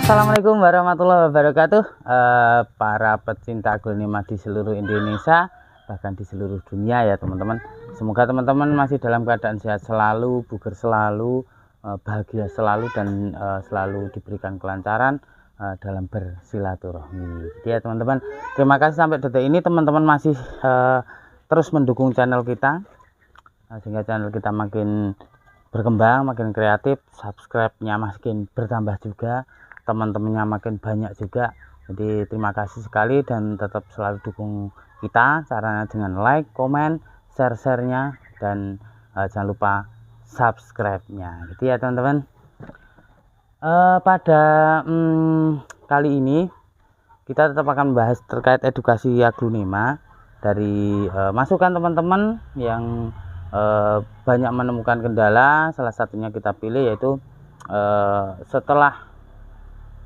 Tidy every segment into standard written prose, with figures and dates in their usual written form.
Assalamualaikum warahmatullahi wabarakatuh. Para pecinta aglonema di seluruh Indonesia, bahkan di seluruh dunia ya teman-teman. Semoga teman-teman masih dalam keadaan sehat selalu, bugar selalu, bahagia selalu, dan selalu diberikan kelancaran dalam bersilaturahmi. Jadi ya teman-teman, terima kasih sampai detik ini teman-teman masih terus mendukung channel kita, sehingga channel kita makin berkembang, makin kreatif, subscribe-nya makin bertambah juga, teman-temannya makin banyak juga. Jadi terima kasih sekali dan tetap selalu dukung kita, caranya dengan like, komen, share-nya, dan jangan lupa subscribe-nya gitu ya teman-teman. Pada kali ini kita tetap akan membahas terkait edukasi aglonema dari masukan teman-teman yang banyak menemukan kendala. Salah satunya kita pilih yaitu setelah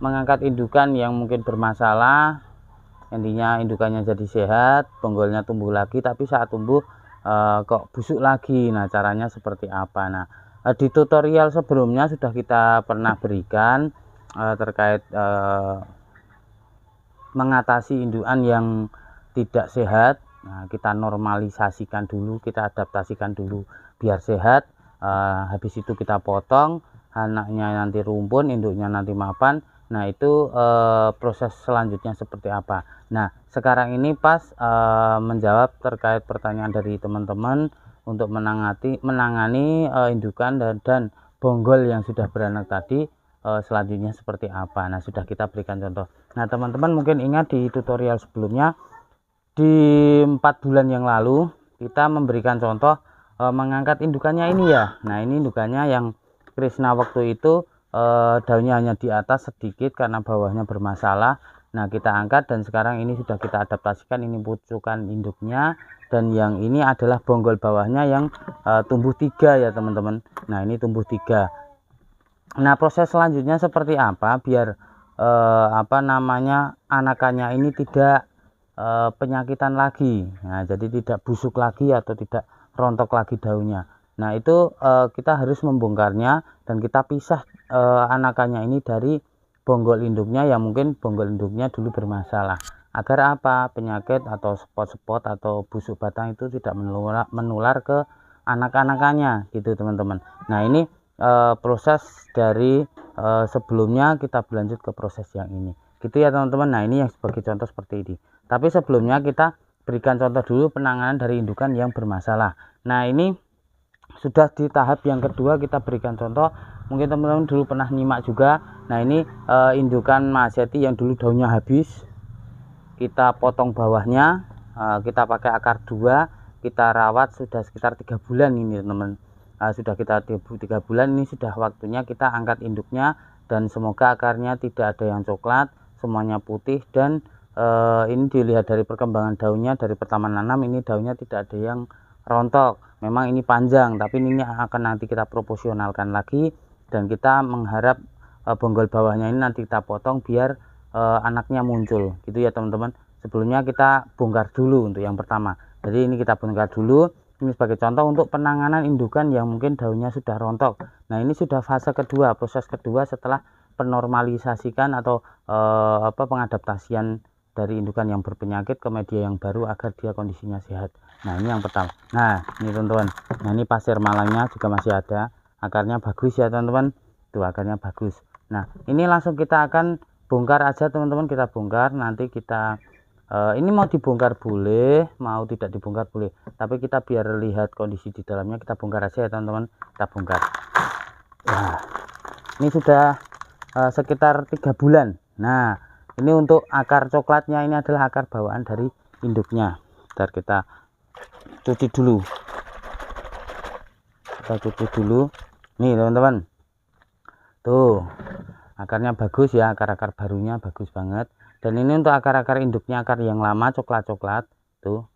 mengangkat indukan yang mungkin bermasalah, intinya indukannya jadi sehat, bonggolnya tumbuh lagi, tapi saat tumbuh kok busuk lagi. Nah, caranya seperti apa? Nah, di tutorial sebelumnya sudah kita pernah berikan terkait mengatasi indukan yang tidak sehat. Nah, kita normalisasikan dulu, kita adaptasikan dulu biar sehat. Habis itu kita potong, anaknya nanti rumpun, induknya nanti mapan. Nah, itu proses selanjutnya seperti apa. Nah, sekarang ini pas menjawab terkait pertanyaan dari teman-teman untuk menangani indukan dan bonggol yang sudah beranak tadi, selanjutnya seperti apa. Nah, sudah kita berikan contoh. Nah, teman-teman mungkin ingat di tutorial sebelumnya, di 4 bulan yang lalu kita memberikan contoh mengangkat indukannya ini ya. Nah, ini indukannya yang Krishna waktu itu daunnya hanya di atas sedikit karena bawahnya bermasalah. Nah, kita angkat dan sekarang ini sudah kita adaptasikan, ini pucukan induknya, dan yang ini adalah bonggol bawahnya yang tumbuh 3 ya teman-teman. Nah, ini tumbuh 3. Nah, proses selanjutnya seperti apa biar anakannya ini tidak penyakitan lagi. Nah, jadi tidak busuk lagi atau tidak rontok lagi daunnya. Nah, itu kita harus membongkarnya dan kita pisah anakannya ini dari bonggol induknya yang mungkin bonggol induknya dulu bermasalah, agar apa, penyakit atau spot-spot atau busuk batang itu tidak menular ke anak-anakannya gitu teman-teman. Nah, ini proses dari sebelumnya, kita berlanjut ke proses yang ini gitu ya teman-teman. Nah, ini yang sebagai contoh seperti ini, tapi sebelumnya kita berikan contoh dulu penanganan dari indukan yang bermasalah. Nah, ini sudah di tahap yang kedua, kita berikan contoh. Mungkin teman-teman dulu pernah nyimak juga. Nah, ini indukan Mahasetti yang dulu daunnya habis, kita potong bawahnya, kita pakai akar 2, kita rawat sudah sekitar 3 bulan ini teman-teman. Sudah kita 3 bulan ini sudah waktunya kita angkat induknya, dan semoga akarnya tidak ada yang coklat, semuanya putih, dan ini dilihat dari perkembangan daunnya dari pertama nanam, ini daunnya tidak ada yang rontok. Memang ini panjang, tapi ini akan nanti kita proporsionalkan lagi, dan kita mengharap bonggol bawahnya ini nanti kita potong biar anaknya muncul gitu ya teman-teman. Sebelumnya kita bongkar dulu untuk yang pertama. Jadi ini kita bongkar dulu, ini sebagai contoh untuk penanganan indukan yang mungkin daunnya sudah rontok. Nah, ini sudah fase kedua, proses kedua setelah penormalisasikan atau pengadaptasian dari indukan yang berpenyakit ke media yang baru agar dia kondisinya sehat. Nah, ini yang pertama. Nah, ini teman-teman. Nah, ini pasir malangnya juga masih ada. Akarnya bagus ya teman-teman. Tuh, akarnya bagus. Nah, ini langsung kita akan bongkar aja teman-teman. Kita bongkar, nanti kita ini mau dibongkar boleh, mau tidak dibongkar boleh. Tapi kita biar lihat kondisi di dalamnya, kita bongkar aja ya teman-teman. Kita bongkar. Nah, ini sudah sekitar 3 bulan. Nah, ini untuk akar coklatnya, ini adalah akar bawaan dari induknya. Bentar, kita cuci dulu. Kita cuci dulu. Nih teman-teman. Tuh, akarnya bagus ya, akar-akar barunya bagus banget. Dan ini untuk akar-akar induknya, akar yang lama coklat-coklat. Tuh,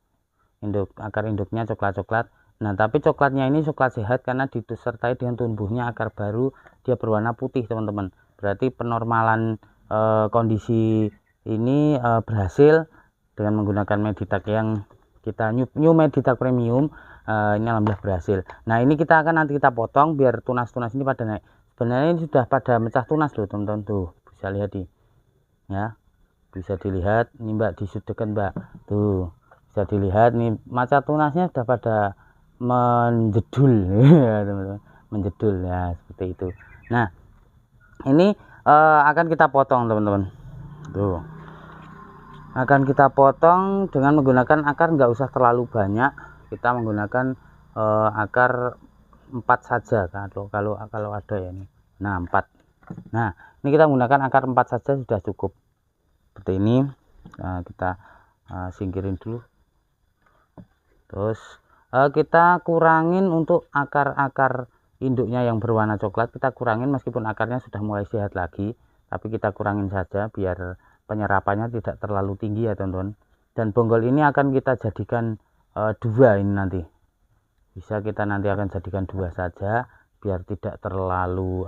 akar induknya coklat-coklat. Nah, tapi coklatnya ini coklat sehat karena disertai dengan tumbuhnya akar baru, dia berwarna putih teman-teman. Berarti penormalan kondisi ini berhasil dengan menggunakan Meditak yang kita new Meditak Premium. Ini alhamdulillah berhasil. Nah, ini kita akan nanti kita potong biar tunas-tunas ini pada naik. Sebenarnya ini sudah pada mecah tunas loh teman-teman, tuh bisa bisa lihat di ya, bisa dilihat ini Mbak, di sudutkan Mbak, tuh bisa dilihat nih maca tunasnya sudah pada menjedul ya teman-teman, menjedul ya seperti itu. Nah ini akan kita potong teman-teman, tuh akan kita potong dengan menggunakan akar, nggak usah terlalu banyak, kita menggunakan akar 4 saja kalau ada ya ini. Nah 4, nah ini kita menggunakan akar 4 saja sudah cukup seperti ini. Nah, kita singkirin dulu, terus kita kurangin untuk akar-akar induknya yang berwarna coklat, kita kurangin meskipun akarnya sudah mulai sehat lagi, tapi kita kurangin saja biar penyerapannya tidak terlalu tinggi ya teman-teman. Dan bonggol ini akan kita jadikan 2 ini nanti, bisa kita nanti akan jadikan 2 saja biar tidak terlalu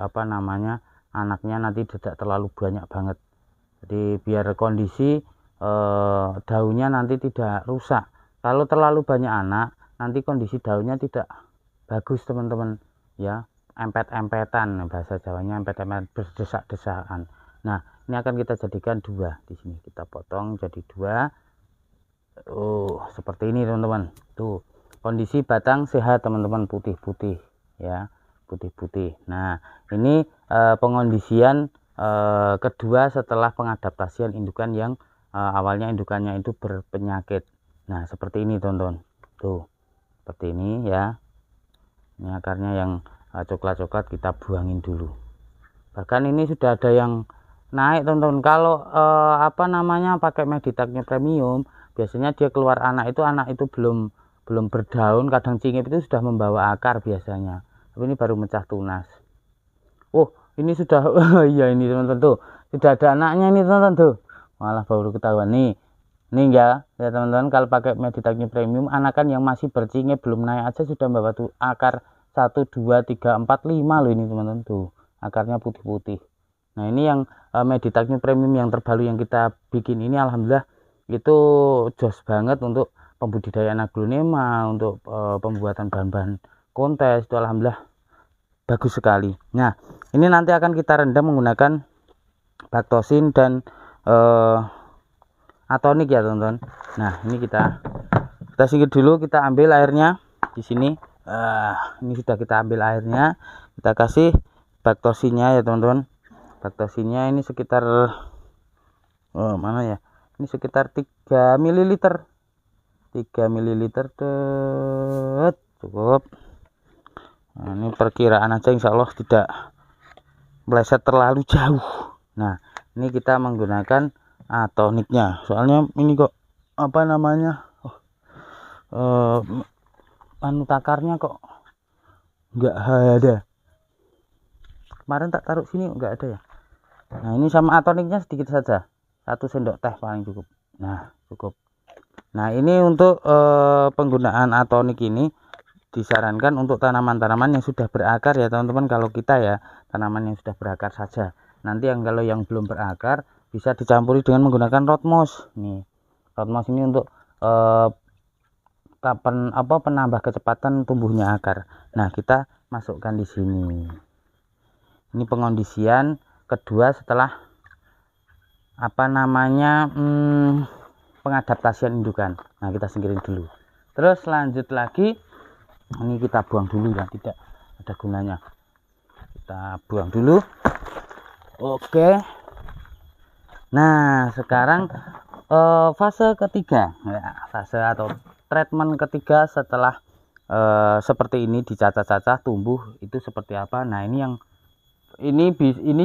anaknya nanti tidak terlalu banyak banget, jadi biar kondisi daunnya nanti tidak rusak. Kalau terlalu banyak anak nanti kondisi daunnya tidak bagus teman-teman ya, empet-empetan, bahasa Jawanya empet-empet, berdesak-desakan. Nah ini akan kita jadikan 2 di sini, kita potong jadi 2. Seperti ini teman-teman, tuh kondisi batang sehat teman-teman, putih-putih ya, putih-putih. Nah ini pengondisian kedua setelah pengadaptasian indukan yang awalnya indukannya itu berpenyakit. Nah seperti ini teman-teman, tuh seperti ini ya. Ini akarnya yang coklat-coklat kita buangin dulu. Bahkan ini sudah ada yang naik teman-teman. Kalau pakai Meditacnya premium, biasanya dia keluar anak itu belum berdaun, kadang cingip itu sudah membawa akar biasanya, tapi ini baru mecah tunas. Ini sudah iya ini teman-teman, tuh sudah ada anaknya ini teman-teman, tuh malah baru ketahuan nih ya teman-teman. Kalau pakai Meditacnya premium, anakan yang masih bercingip belum naik aja sudah membawa tuh akar 1 2 3 4 5 loh ini teman-teman, tuh akarnya putih-putih. Nah ini yang Meditacnya premium yang terbaru yang kita bikin ini, alhamdulillah itu jos banget untuk pembudidayaan aglonema, untuk pembuatan bahan-bahan kontes itu alhamdulillah bagus sekali. Nah ini nanti akan kita rendam menggunakan baktosin dan atonik ya teman-teman. Nah ini kita singkir dulu, kita ambil airnya di sini. Ini sudah kita ambil airnya, kita kasih baktosinnya ya teman-teman. Baktosinnya ini sekitar ini sekitar 3 ml 3 ml cukup. Nah, ini perkiraan aja, insya Allah tidak meleset terlalu jauh. Nah ini kita menggunakan atoniknya, soalnya ini kok takarnya kok nggak ada, kemarin tak taruh sini nggak ada ya. Nah ini sama atoniknya sedikit saja, 1 sendok teh paling cukup. Nah cukup. Nah ini untuk penggunaan atonik ini disarankan untuk tanaman-tanaman yang sudah berakar ya teman-teman. Kalau kita ya tanaman yang sudah berakar saja. Nanti kalau yang belum berakar bisa dicampuri dengan menggunakan Rotmos. Nih Rotmos ini untuk penambah kecepatan tumbuhnya akar. Nah kita masukkan di sini. Ini pengondisian kedua setelah pengadaptasian indukan. Nah kita singkirin dulu, terus lanjut lagi. Ini kita buang dulu ya, tidak ada gunanya, kita buang dulu. Oke, nah sekarang fase ketiga ya, fase atau treatment ketiga setelah seperti ini dicacah-cacah tumbuh itu seperti apa. Nah ini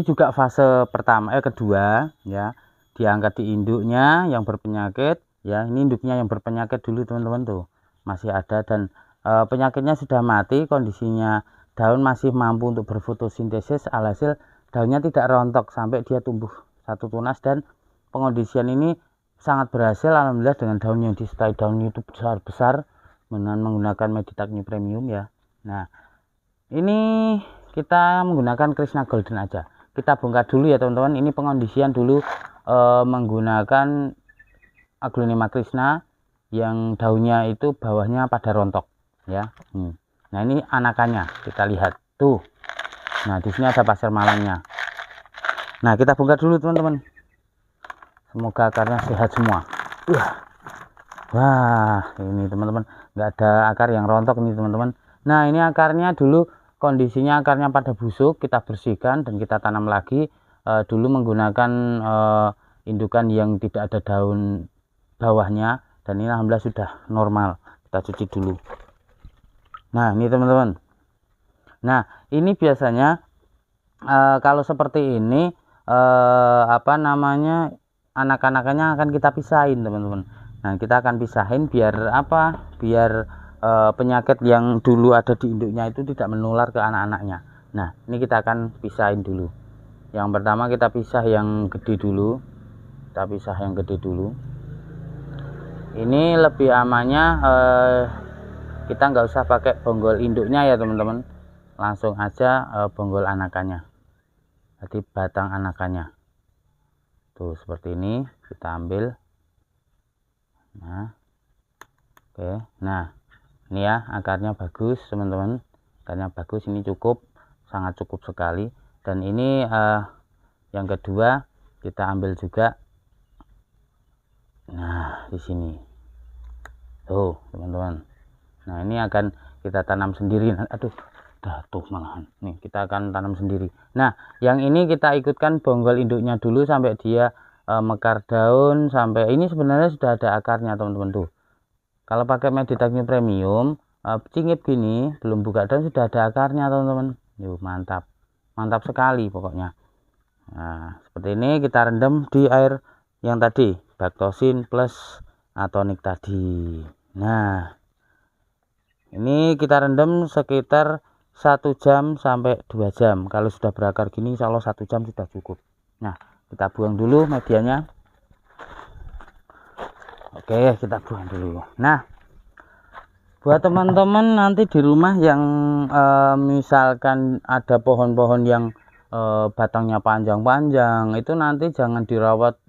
juga fase kedua ya, diangkat di induknya yang berpenyakit ya. Ini induknya yang berpenyakit dulu teman-teman, tuh masih ada dan penyakitnya sudah mati, kondisinya daun masih mampu untuk berfotosintesis, alhasil daunnya tidak rontok sampai dia tumbuh 1 tunas. Dan pengondisian ini sangat berhasil alhamdulillah, dengan daun yang disertai daun itu besar-besar dengan menggunakan Meditacnya premium ya. Nah ini kita menggunakan Krishna Golden aja, kita bongkar dulu ya teman-teman. Ini pengondisian dulu menggunakan aglonema Krishna yang daunnya itu bawahnya pada rontok ya. Nah ini anakannya kita lihat tuh. Nah di sini ada pasir malangnya. Nah, kita bongkar dulu teman-teman. Semoga akarnya sehat semua. Wah, ini teman-teman, nggak ada akar yang rontok ini teman-teman. Nah, ini akarnya dulu kondisinya akarnya pada busuk, kita bersihkan dan kita tanam lagi. Dulu menggunakan indukan yang tidak ada daun bawahnya, dan ini alhamdulillah sudah normal. Kita cuci dulu. Nah, ini teman-teman. Nah, ini biasanya kalau seperti ini apa namanya, anak-anaknya akan kita pisahin teman-teman. Nah, kita akan pisahin biar apa? Biar penyakit yang dulu ada di induknya itu tidak menular ke anak-anaknya. Nah, ini kita akan pisahin dulu. Yang pertama kita pisah yang gede dulu. Kita pisah yang gede dulu. Ini lebih amannya kita nggak usah pakai bonggol induknya ya teman-teman. Langsung aja bonggol anakannya. Jadi batang anakannya. Tuh seperti ini kita ambil. Nah, oke. Nah, ini ya akarnya bagus teman-teman. Akarnya bagus, ini cukup, sangat cukup sekali. Dan ini yang kedua kita ambil juga. Nah, di sini. Tuh teman-teman. Nah, ini akan kita tanam sendiri. Aduh, jatuh malahan. Nih, kita akan tanam sendiri. Nah, yang ini kita ikutkan bonggol induknya dulu sampai dia mekar daun, sampai ini sebenarnya sudah ada akarnya teman-teman tuh. Kalau pakai Meditak New Premium cingip gini belum buka daun sudah ada akarnya teman-teman. Yuk, mantap sekali pokoknya. Nah, seperti ini kita rendam di air yang tadi, Bactosin plus Atonik tadi. Nah, ini kita rendam sekitar 1 jam sampai 2 jam. Kalau sudah berakar gini insya Allah 1 jam sudah cukup. Nah, kita buang dulu medianya. Oke, kita buang dulu. Nah, buat teman-teman nanti di rumah yang misalkan ada pohon-pohon yang batangnya panjang-panjang, itu nanti jangan dirawat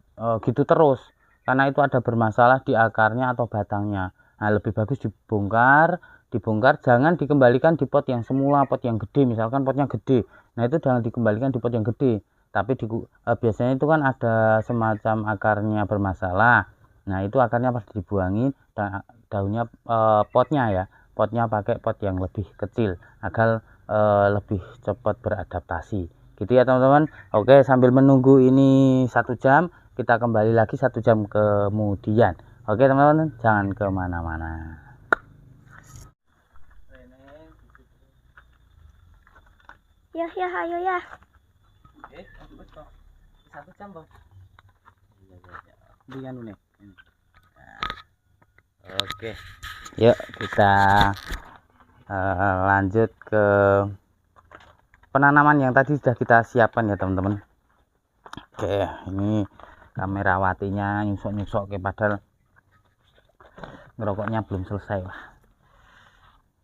gitu terus, karena itu ada bermasalah di akarnya atau batangnya. Nah, lebih bagus dibongkar, jangan dikembalikan di pot yang semula, pot yang gede, misalkan potnya gede. Nah, itu jangan dikembalikan di pot yang gede. Tapi biasanya itu kan ada semacam akarnya bermasalah. Nah, itu akarnya pasti dibuangin, daunnya potnya ya. Potnya pakai pot yang lebih kecil agar lebih cepat beradaptasi. Gitu ya teman-teman. Oke, sambil menunggu ini 1 jam, kita kembali lagi 1 jam kemudian. Oke teman-teman, jangan kemana-mana. Ya, ayo ya. 1 jam bos. Dengan ini. Oke, yuk kita lanjut ke penanaman yang tadi sudah kita siapkan ya teman-teman. Oke, ini kamerawatinya nyusuk-nyusuk ke, padahal ngerokoknya belum selesai lah.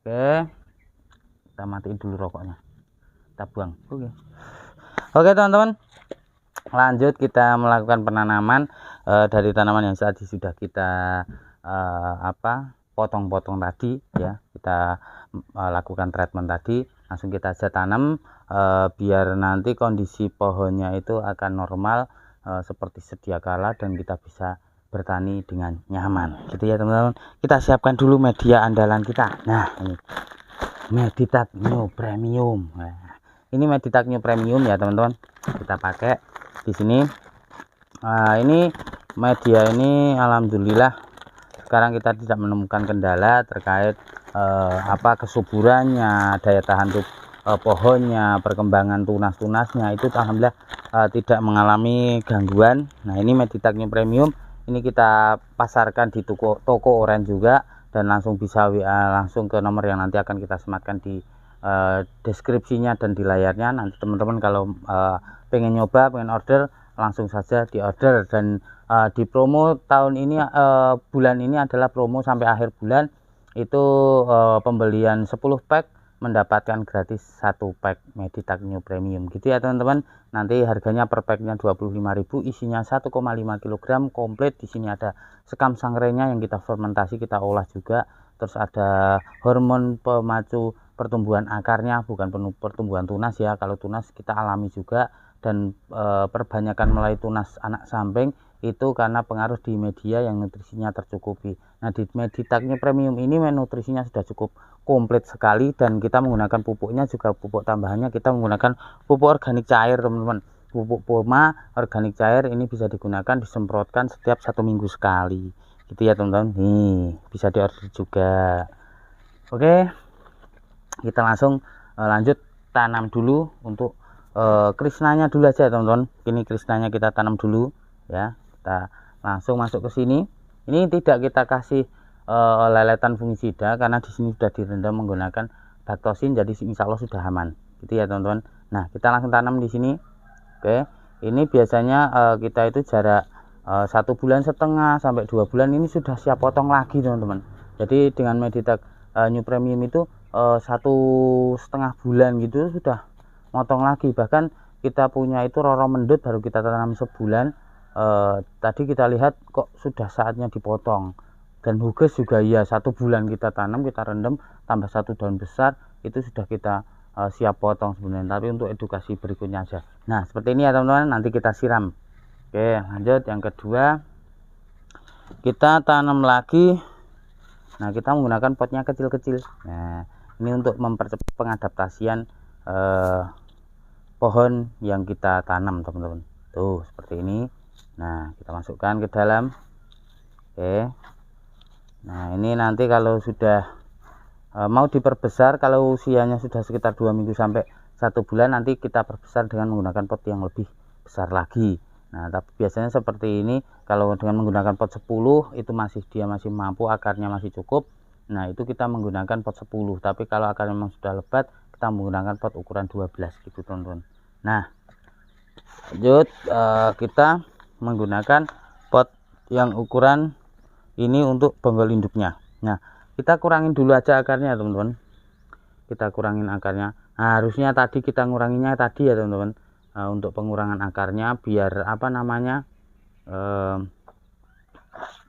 Oke, kita matiin dulu rokoknya, kita buang. Oke teman-teman, lanjut kita melakukan penanaman dari tanaman yang tadi sudah kita potong-potong tadi ya. Kita lakukan treatment tadi, langsung kita aja tanam biar nanti kondisi pohonnya itu akan normal seperti sedia kala dan kita bisa bertani dengan nyaman gitu ya teman-teman. Kita siapkan dulu media andalan kita. Nah, ini Meditak New Premium. Nah, ini Meditak New Premium ya teman-teman, kita pakai di sini. Ini media ini alhamdulillah sekarang kita tidak menemukan kendala terkait kesuburannya, daya tahan pohonnya, perkembangan tunas-tunasnya itu alhamdulillah tidak mengalami gangguan. Nah, ini Meditak New Premium ini kita pasarkan di toko Orange juga, dan langsung bisa WA langsung ke nomor yang nanti akan kita sematkan di deskripsinya dan di layarnya. Nanti teman-teman kalau pengen nyoba, pengen order, langsung saja di order. Dan di promo tahun ini bulan ini adalah promo sampai akhir bulan, itu pembelian 10 pack mendapatkan gratis 1 pack Meditak New Premium gitu ya teman-teman. Nanti harganya per packnya 25.000, isinya 1,5 kg komplit. Di sini ada sekam sangrenya yang kita fermentasi, kita olah juga. Terus ada hormon pemacu pertumbuhan akarnya, bukan pertumbuhan tunas ya. Kalau tunas kita alami juga. dan perbanyakan mulai tunas anak samping itu karena pengaruh di media yang nutrisinya tercukupi. Nah, di Meditaknya Premium ini nutrisinya sudah cukup komplit sekali, dan kita menggunakan pupuknya juga pupuk tambahannya kita menggunakan pupuk organik cair, teman-teman. Pupuk Poma organik cair ini bisa digunakan disemprotkan setiap 1 minggu sekali. Gitu ya, teman-teman. Nih, bisa diorder juga. Oke. Kita langsung lanjut tanam dulu untuk krisnanya dulu aja, teman-teman. Ini krisnanya kita tanam dulu ya. Kita langsung masuk ke sini. Ini tidak kita kasih leletan fungisida karena di sini sudah direndam menggunakan baktosin, jadi insya Allah sudah aman. Gitu ya, teman-teman. Nah, kita langsung tanam di sini. Oke. Ini biasanya kita itu jarak 1,5 bulan sampai 2 bulan ini sudah siap potong lagi, teman-teman. Jadi dengan Meditak New Premium itu 1,5 bulan gitu sudah motong lagi. Bahkan kita punya itu roro mendut baru kita tanam sebulan. Tadi kita lihat kok sudah saatnya dipotong. Dan huges juga ya, 1 bulan kita tanam, kita rendam, tambah 1 daun besar itu sudah kita siap potong sebenarnya. Tapi untuk edukasi berikutnya aja. Nah, seperti ini ya, teman-teman. Nanti kita siram. Oke, lanjut yang kedua. Kita tanam lagi. Nah, kita menggunakan potnya kecil-kecil. Nah, ini untuk mempercepat pengadaptasian pohon yang kita tanam, teman-teman. Tuh, seperti ini. Nah, kita masukkan ke dalam. Oke. Nah, ini nanti kalau sudah mau diperbesar, kalau usianya sudah sekitar 2 minggu sampai 1 bulan, nanti kita perbesar dengan menggunakan pot yang lebih besar lagi. Nah, tapi biasanya seperti ini, kalau dengan menggunakan pot 10 itu dia masih mampu, akarnya masih cukup. Nah, itu kita menggunakan pot 10. Tapi kalau akarnya memang sudah lebat, kita menggunakan pot ukuran 12 gitu, teman-teman. Nah, lanjut kita menggunakan pot yang ukuran ini untuk bonggol induknya. Nah, kita kurangin dulu aja akarnya, teman-teman. Kita kurangin akarnya. Nah, harusnya tadi kita nguranginnya tadi ya, teman-teman. Untuk pengurangan akarnya biar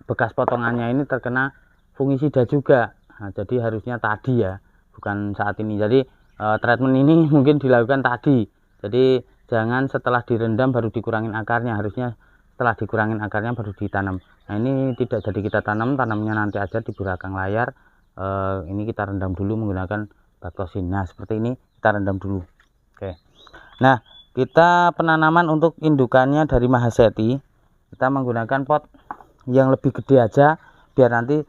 bekas potongannya ini terkena fungisida juga. Nah, jadi harusnya tadi ya, bukan saat ini. Jadi treatment ini mungkin dilakukan tadi. Jadi jangan setelah direndam baru dikurangin akarnya, harusnya setelah dikurangin akarnya baru ditanam. Nah, ini tidak jadi kita tanamnya nanti aja di belakang layar. Ini kita rendam dulu menggunakan baktosin. Nah, seperti ini kita rendam dulu. Oke. Nah, kita penanaman untuk indukannya dari Mahaseti, kita menggunakan pot yang lebih gede aja biar nanti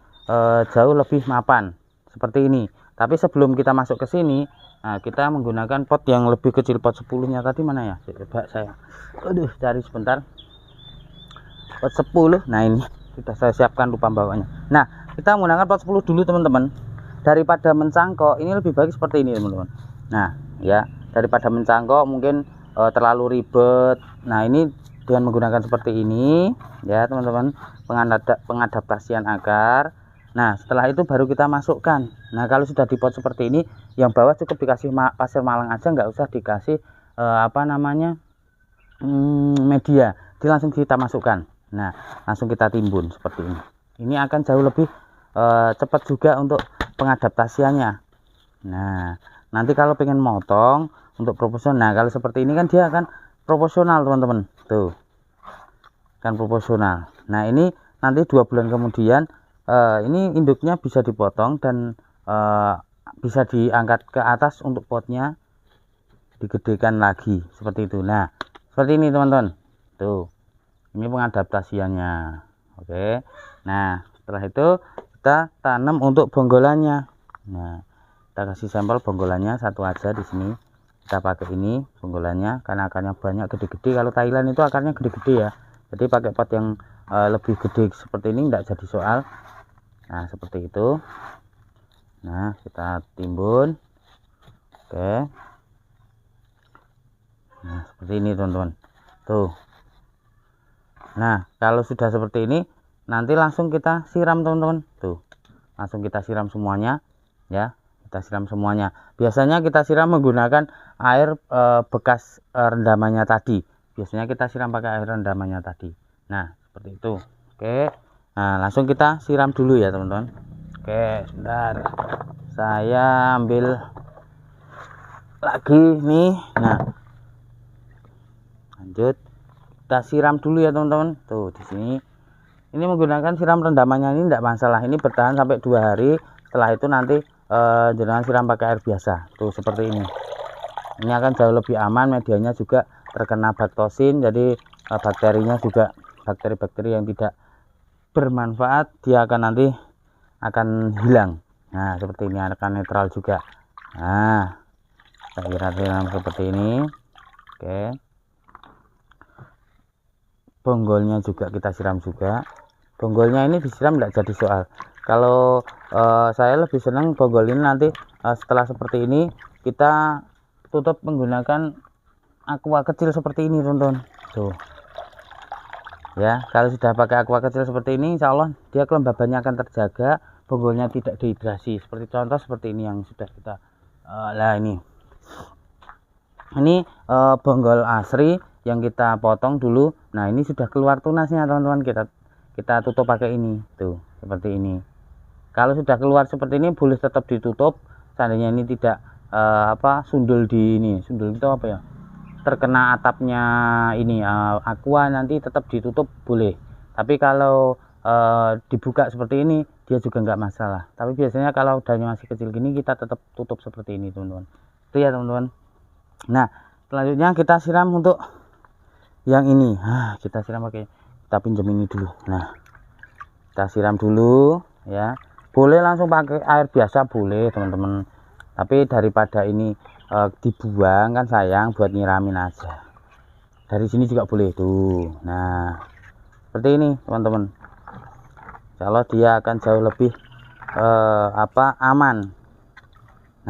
jauh lebih mapan seperti ini. Tapi sebelum kita masuk ke sini, nah, kita menggunakan pot yang lebih kecil. Pot 10-nya tadi mana ya? Coba saya cari sebentar. Pot 10. Nah, ini sudah saya siapkan, lupa bawanya. Nah, kita menggunakan pot 10 dulu, teman-teman. Daripada mencangkok, ini lebih baik seperti ini, teman-teman. Nah, ya, daripada mencangkok mungkin terlalu ribet. Nah, ini dengan menggunakan seperti ini ya, teman-teman, pengadaptasian akar. Nah, setelah itu baru kita masukkan. Nah, kalau sudah di pot seperti ini, yang bawah cukup dikasih pasir malang aja, nggak usah dikasih media. Jadi langsung kita masukkan. Nah, langsung kita timbun seperti ini. Ini akan jauh lebih cepat juga untuk pengadaptasiannya. Nah, nanti kalau pengen motong untuk proporsional, nah kalau seperti ini kan dia akan proporsional, teman-teman. Tuh, kan proporsional. Nah, ini nanti 2 bulan kemudian ini induknya bisa dipotong dan bisa diangkat ke atas untuk potnya digedekan lagi seperti itu. Nah, seperti ini, teman-teman. Tuh, ini pengadaptasiannya. Oke. Nah, setelah itu kita tanam untuk bonggolannya. Nah, kita kasih sampel bonggolannya satu aja di sini. Kita pakai ini bonggolannya karena akarnya banyak, gede-gede. Kalau Thailand itu akarnya gede-gede ya. Jadi pakai pot yang lebih gede seperti ini enggak jadi soal. Nah, seperti itu. Nah, kita timbun. Oke. Nah, seperti ini, teman-teman. Tuh. Nah, kalau sudah seperti ini, nanti langsung kita siram, teman-teman. Tuh. Langsung kita siram semuanya ya. Kita siram semuanya. Biasanya kita siram menggunakan air bekas rendamannya tadi. Biasanya kita siram pakai air rendamannya tadi. Nah, seperti itu. Oke. Nah, langsung kita siram dulu ya, teman-teman. Oke, sebentar. Saya ambil lagi nih. Nah, Lanjut kita siram dulu ya teman-teman. Tuh di sini ini menggunakan siram rendamannya ini tidak masalah, ini bertahan sampai 2 hari. Setelah itu nanti jangan siram pakai air biasa. Tuh seperti ini akan jauh lebih aman, medianya juga terkena baktosin, jadi bakterinya juga bakteri-bakteri yang tidak bermanfaat dia akan hilang. Nah seperti ini, akan netral juga. Nah kita siram seperti ini. Oke, bonggolnya juga kita siram juga. Bonggolnya ini disiram tidak jadi soal. Kalau saya lebih senang bonggol ini nanti setelah seperti ini kita tutup menggunakan aqua kecil seperti ini teman-teman. Tuh ya, kalau sudah pakai aqua kecil seperti ini insya Allah dia kelembabannya akan terjaga, bonggolnya tidak dehidrasi. Seperti contoh seperti ini yang sudah kita ini bonggol asri yang kita potong dulu. Nah ini sudah keluar tunasnya teman-teman, kita tutup pakai ini. Tuh seperti ini. Kalau sudah keluar seperti ini boleh tetap ditutup. Seandainya ini tidak sundul di ini, sundul itu apa ya, terkena atapnya ini aqua, nanti tetap ditutup boleh. Tapi kalau dibuka seperti ini dia juga nggak masalah. Tapi biasanya kalau daunnya masih kecil gini kita tetap tutup seperti ini teman-teman. Itu ya teman-teman. Nah selanjutnya kita siram untuk yang ini. Kita siram pakai, kita pinjam ini dulu. Nah kita siram dulu ya, boleh langsung pakai air biasa boleh teman-teman, tapi daripada ini dibuang kan sayang, buat nyiramin aja. Dari sini juga boleh tuh. Nah seperti ini teman-teman, insya Allah dia akan jauh lebih aman.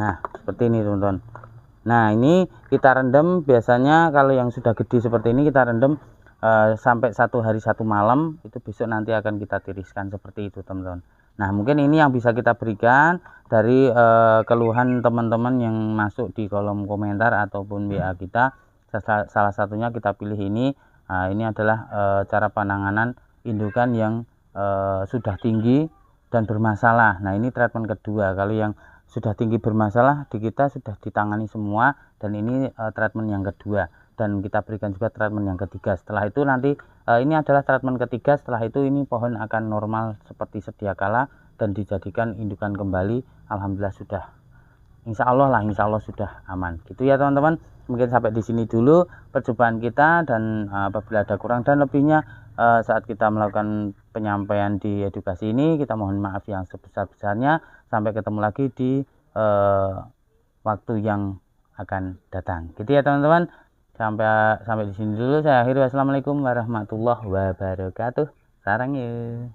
Nah seperti ini teman-teman. Nah ini kita rendam, biasanya kalau yang sudah gede seperti ini kita rendam sampai 1 hari 1 malam, itu besok nanti akan kita tiriskan seperti itu teman-teman. Nah mungkin ini yang bisa kita berikan dari keluhan teman-teman yang masuk di kolom komentar ataupun WA kita. Salah satunya kita pilih ini. Ini adalah cara penanganan indukan yang sudah tinggi dan bermasalah. Nah ini treatment kedua. Kalau yang sudah tinggi bermasalah di kita sudah ditangani semua, dan ini treatment yang kedua, dan kita berikan juga treatment yang ketiga. Setelah itu nanti ini adalah treatment ketiga. Setelah itu ini pohon akan normal seperti sedia kala dan dijadikan indukan kembali. Alhamdulillah sudah, insya Allah sudah aman gitu ya teman-teman. Mungkin sampai di sini dulu perjumpaan kita, dan apabila ada kurang dan lebihnya saat kita melakukan penyampaian di edukasi ini, kita mohon maaf yang sebesar-besarnya. Sampai ketemu lagi di waktu yang akan datang gitu ya teman-teman. Sampai di sini dulu, saya akhiri. Wassalamualaikum warahmatullahi wabarakatuh. Sarang ya.